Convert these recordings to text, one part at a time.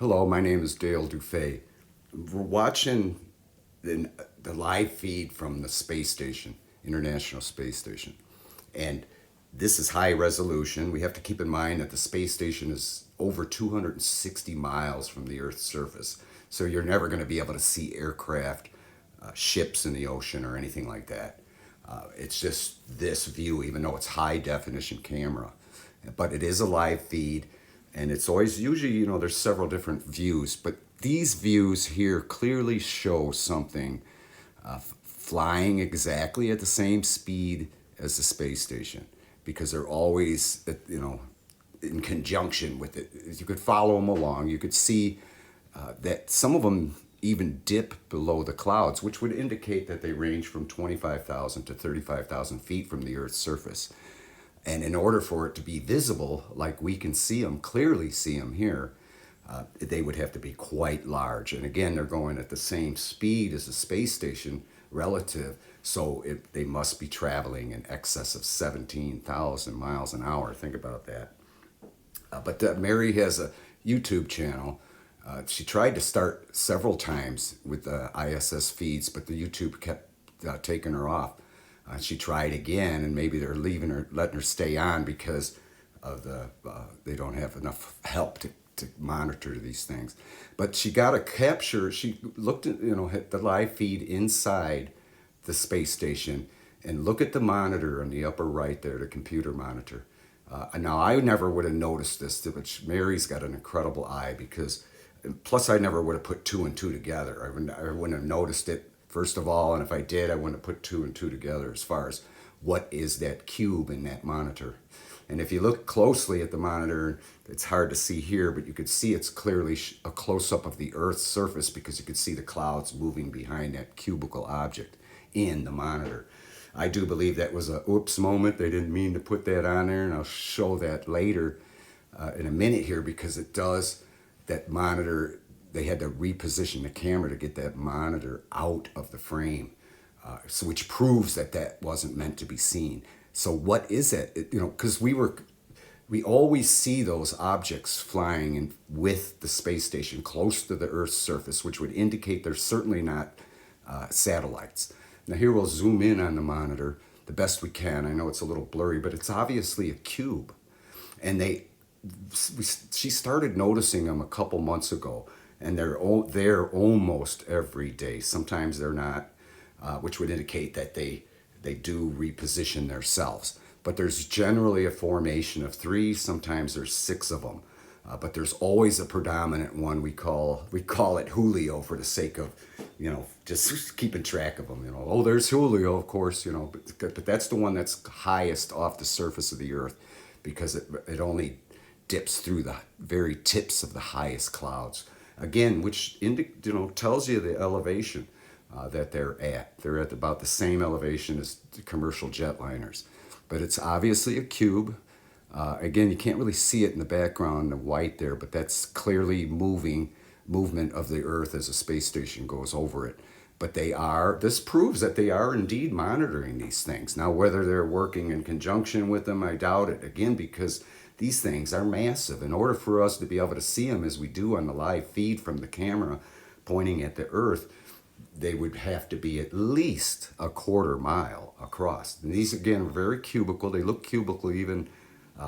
Hello, my name is Dale Dufay. We're watching the live feed from the space station, International Space Station. And this is high resolution. We have to keep in mind that the space station is over 260 miles from the Earth's surface. So you're never going to be able to see aircraft, ships in the ocean, or anything like that. It's just this view, even though it's high definition camera. But it is a live feed, and it's always usually, there's several different views, but these views here clearly show something flying exactly at the same speed as the space station because they're always, in conjunction with it. You could follow them along. You could see that some of them even dip below the clouds, which would indicate that they range from 25,000 to 35,000 feet from the Earth's surface. And in order for it to be visible, like we can see them, clearly see them here, they would have to be quite large. And again, they're going at the same speed as the space station relative, so they must be traveling in excess of 17,000 miles an hour. Think about that. But Mary has a YouTube channel. She tried to start several times with the ISS feeds, but the YouTube kept taking her off. She tried again, and maybe they're leaving her, letting her stay on because of they don't have enough help to monitor these things. But she got a capture. She looked at at the live feed inside the space station, and look at the monitor on the upper right there, the computer monitor. Now I never would have noticed this, but Mary's got an incredible eye because. Plus, I never would have put two and two together. I wouldn't have noticed it, first of all, and if I did, I wouldn't have put two and two together as far as what is that cube in that monitor. And if you look closely at the monitor, it's hard to see here, but you could see it's clearly a close-up of the Earth's surface because you could see the clouds moving behind that cubical object in the monitor. I do believe that was a oops moment. They didn't mean to put that on there, and I'll show that later in a minute here because it does. That monitor, they had to reposition the camera to get that monitor out of the frame, so which proves that that wasn't meant to be seen. So what is it? Because we always see those objects flying with the space station close to the Earth's surface, which would indicate they're certainly not satellites. Now here we'll zoom in on the monitor the best we can. I know it's a little blurry, but it's obviously a cube, and she started noticing them a couple months ago, and they're there almost every day. Sometimes they're not, which would indicate that they do reposition themselves. But there's generally a formation of three. Sometimes there's six of them, but there's always a predominant one. We call it Julio for the sake of just keeping track of them. Oh, there's Julio, of course. But that's the one that's highest off the surface of the Earth because it only dips through the very tips of the highest clouds. Again, which tells you the elevation that they're at. They're at about the same elevation as the commercial jetliners. But it's obviously a cube. Again, you can't really see it in the background, the white there, but that's clearly movement of the Earth as a space station goes over it. But this proves that they are indeed monitoring these things. Now, whether they're working in conjunction with them, I doubt it. Again, because these things are massive. In order for us to be able to see them as we do on the live feed from the camera pointing at the Earth, they would have to be at least a quarter mile across. And these, again, are very cubical. They look cubical even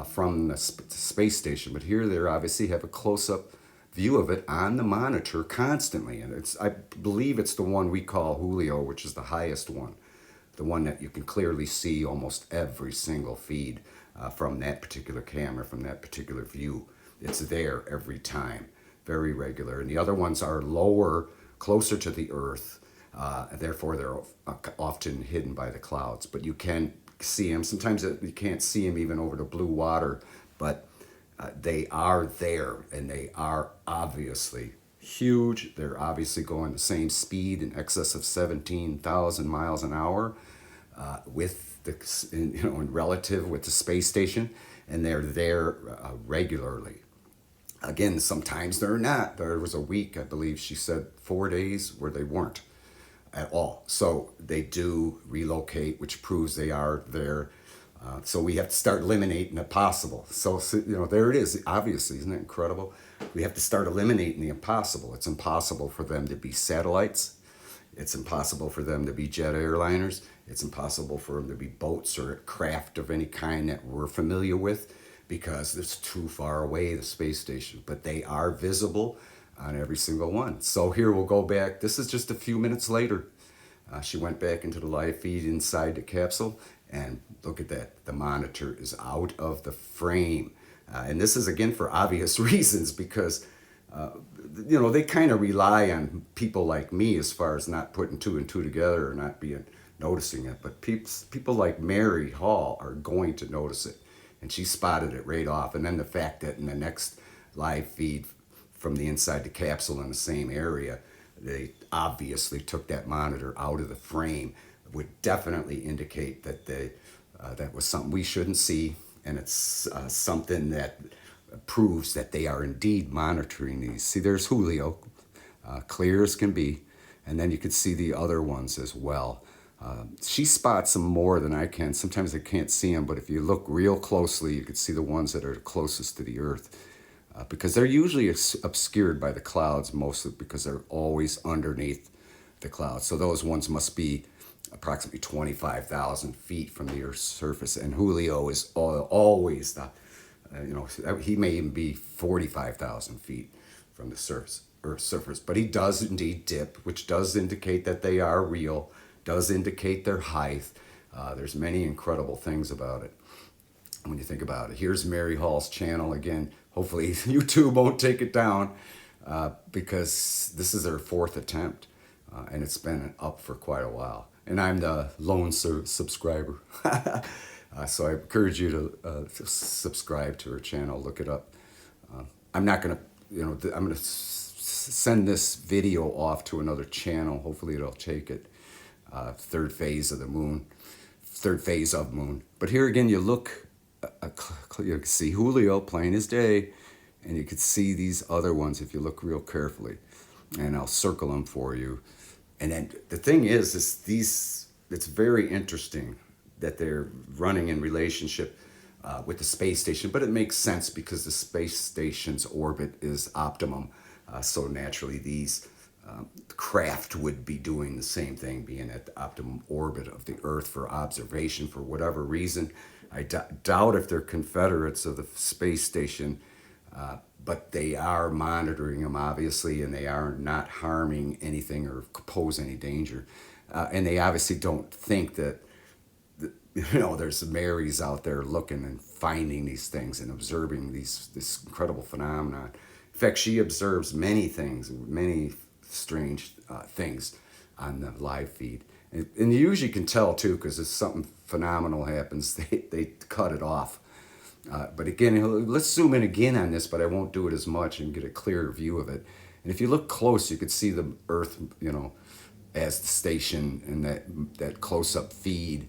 from the space station. But here they obviously have a close-up view of it on the monitor constantly. And I believe it's the one we call Julio, which is the highest one. The one that you can clearly see almost every single feed from that particular camera, from that particular view. It's there every time, very regular. And the other ones are lower, closer to the Earth, therefore they're often hidden by the clouds. But you can see them. Sometimes you can't see them even over the blue water, but they are there, and they are obviously huge. They're obviously going the same speed, in excess of 17,000 miles an hour, with in relative with the space station, and they're there regularly. Again, sometimes they're not. There was a week, I believe she said 4 days, where they weren't at all. So they do relocate, which proves they are there. So we have to start eliminating the possible. So there it is. Obviously, isn't that incredible? we have to start eliminating the impossible. It's impossible for them to be satellites. It's impossible for them to be jet airliners. It's impossible for them to be boats or craft of any kind that we're familiar with because it's too far away, the space station. But they are visible on every single one. So here we'll go back. This is just a few minutes later. She went back into the live feed inside the capsule, and look at that. The monitor is out of the frame. And this is, again, for obvious reasons because, they kind of rely on people like me as far as not putting two and two together or not noticing it. But people like Mary Hall are going to notice it. And she spotted it right off. And then the fact that in the next live feed from the inside the capsule in the same area, they obviously took that monitor out of the frame would definitely indicate that that was something we shouldn't see, and it's something that proves that they are indeed monitoring these. See, there's Julio, clear as can be, and then you can see the other ones as well. She spots them more than I can. Sometimes I can't see them, but if you look real closely, you can see the ones that are closest to the Earth. Because they're usually obscured by the clouds, mostly because they're always underneath the clouds. So those ones must be approximately 25,000 feet from the Earth's surface. And Julio is always he may even be 45,000 feet from the Earth's surface. But he does indeed dip, which does indicate that they are real, does indicate their height. There's many incredible things about it when you think about it. Here's Mary Hall's channel again. Hopefully YouTube won't take it down because this is her fourth attempt and it's been up for quite a while. And I'm the lone subscriber. So I encourage you to subscribe to her channel, look it up. I'm not going to, I'm going to send this video off to another channel. Hopefully it'll take it. Third phase of moon. But here again, you look, you can see Julio plain as day, and you can see these other ones if you look real carefully, and I'll circle them for you. And then the thing is it's very interesting that they're running in relationship with the space station, but it makes sense because the space station's orbit is optimum. So naturally these craft would be doing the same thing, being at the optimum orbit of the Earth for observation for whatever reason. I doubt if they're Confederates of the space station, but they are monitoring them, obviously, and they are not harming anything or pose any danger. And they obviously don't think that, there's Marys out there looking and finding these things and observing this incredible phenomenon. In fact, she observes many things, many strange things on the live feed. And you usually can tell too, because if something phenomenal happens, they cut it off. But again, let's zoom in again on this, but I won't do it as much and get a clearer view of it. And if you look close, you could see the Earth, as the station and that close-up feed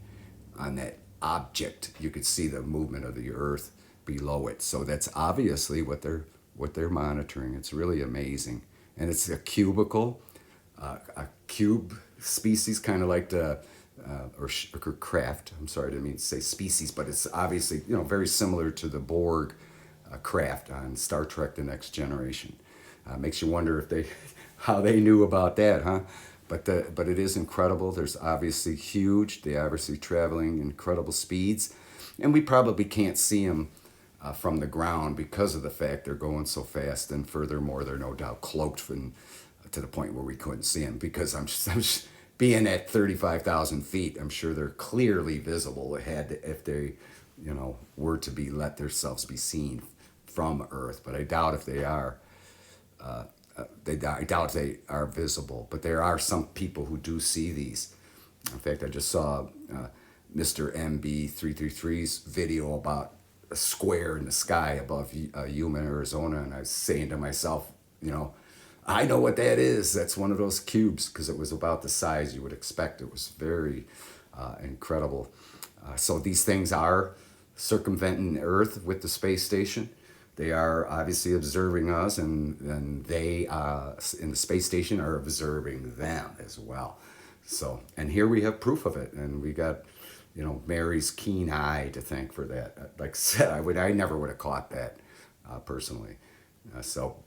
on that object. You could see the movement of the Earth below it. So that's obviously what they're monitoring. It's really amazing. And it's a cubicle, a cube species, kind of like the or craft. I'm sorry, I didn't mean to say species, but it's obviously very similar to the Borg craft on Star Trek: The Next Generation. Makes you wonder how they knew about that, huh? But it is incredible. There's obviously huge. They obviously traveling incredible speeds, and we probably can't see them from the ground because of the fact they're going so fast. And furthermore, they're no doubt cloaked to the point where we couldn't see them because I'm being at 35,000 feet. I'm sure they're clearly visible if they, were to let themselves be seen from Earth. But I doubt if they are. I doubt they are visible, but there are some people who do see these. In fact, I just saw Mr. MB333's video about a square in the sky above Yuma, Arizona, and I was saying to myself, I know what that is. That's one of those cubes because it was about the size you would expect. It was very incredible. So these things are circumventing Earth with the space station. They are obviously observing us, and they in the space station are observing them as well. So, and here we have proof of it, and we got, Mary's keen eye to thank for that. Like I said, I never would have caught that personally.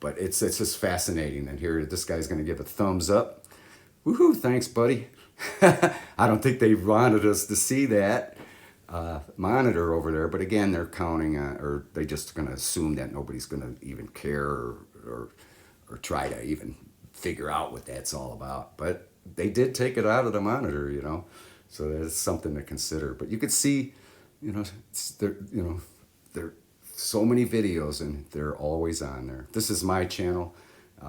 But it's just fascinating. And here, this guy's going to give a thumbs up. Woohoo! Thanks, buddy. I don't think they wanted us to see that monitor over there, but again, they're counting on, or they just going to assume that nobody's going to even care or or try to even figure out what that's all about. But they did take it out of the monitor, so that's something to consider. But you could see, there, there are so many videos and they're always on there. This is my channel.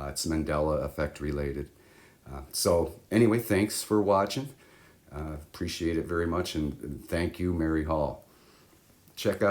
It's Mandela Effect related. So anyway, thanks for watching. Appreciate it very much, and thank you, Mary Hall. Check out